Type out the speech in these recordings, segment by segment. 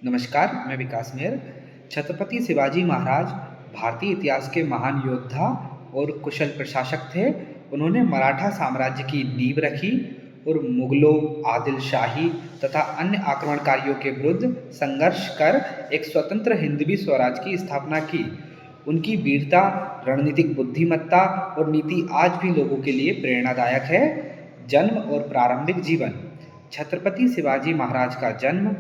नमस्कार, मैं विकास मेहर। छत्रपति शिवाजी महाराज भारतीय इतिहास के महान योद्धा और कुशल प्रशासक थे। उन्होंने मराठा साम्राज्य की नींव रखी और मुगलों, आदिल शाही तथा अन्य आक्रमणकारियों के विरुद्ध संघर्ष कर एक स्वतंत्र हिंदवी स्वराज की स्थापना की। उनकी वीरता, रणनीतिक बुद्धिमत्ता और नीति आज भी लोगों के लिए प्रेरणादायक है। जन्म और प्रारंभिक जीवन। छत्रपति शिवाजी महाराज का जन्म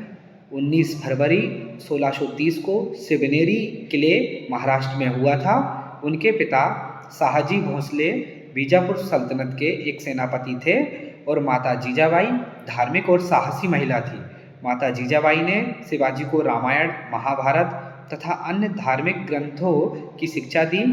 19 फरवरी 1630 को सिवनेरी किले, महाराष्ट्र में हुआ था। उनके पिता शाहजी भोसले बीजापुर सल्तनत के एक सेनापति थे और माता जीजाबाई धार्मिक और साहसी महिला थी। माता जीजाबाई ने शिवाजी को रामायण, महाभारत तथा अन्य धार्मिक ग्रंथों की शिक्षा दी,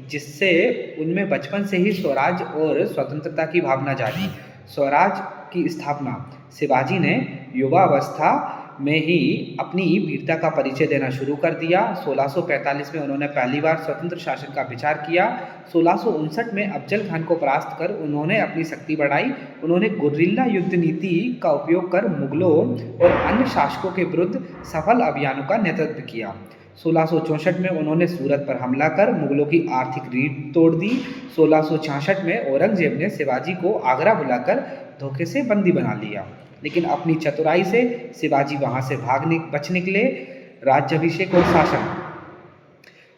जिससे उनमें बचपन से ही स्वराज और स्वतंत्रता की भावना जागी। स्वराज की स्थापना। शिवाजी ने युवावस्था में ही अपनी वीरता का परिचय देना शुरू कर दिया। 1645 में उन्होंने पहली बार स्वतंत्र शासन का विचार किया। 1659 में अफजल खान को परास्त कर उन्होंने अपनी शक्ति बढ़ाई। उन्होंने गुर्रिल्ला युद्ध नीति का उपयोग कर मुगलों और अन्य शासकों के विरुद्ध सफल अभियानों का नेतृत्व किया। 1664 में उन्होंने सूरत पर हमला कर मुगलों की आर्थिक रीढ़ तोड़ दी। 1666 में औरंगजेब ने शिवाजी को आगरा बुलाकर धोखे से बंदी बना लिया, लेकिन अपनी चतुराई से शिवाजी वहां से बच निकले। राज्याभिषेक और शासन।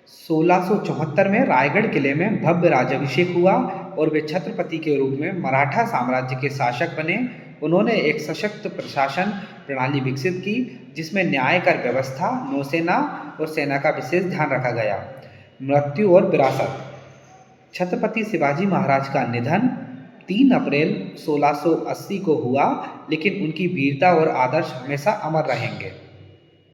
1674 में रायगढ़ किले में भव्य राज्याभिषेक हुआ और वे छत्रपति के रूप में मराठा साम्राज्य के शासक बने। उन्होंने एक सशक्त प्रशासन प्रणाली विकसित की, जिसमें न्याय कर व्यवस्था, नौसेना और सेना का विशेष ध्यान रखा गया। मृत्यु और विरासत। छत्रपति शिवाजी महाराज का निधन 3 अप्रैल 1680 को हुआ, लेकिन उनकी वीरता और आदर्श हमेशा अमर रहेंगे।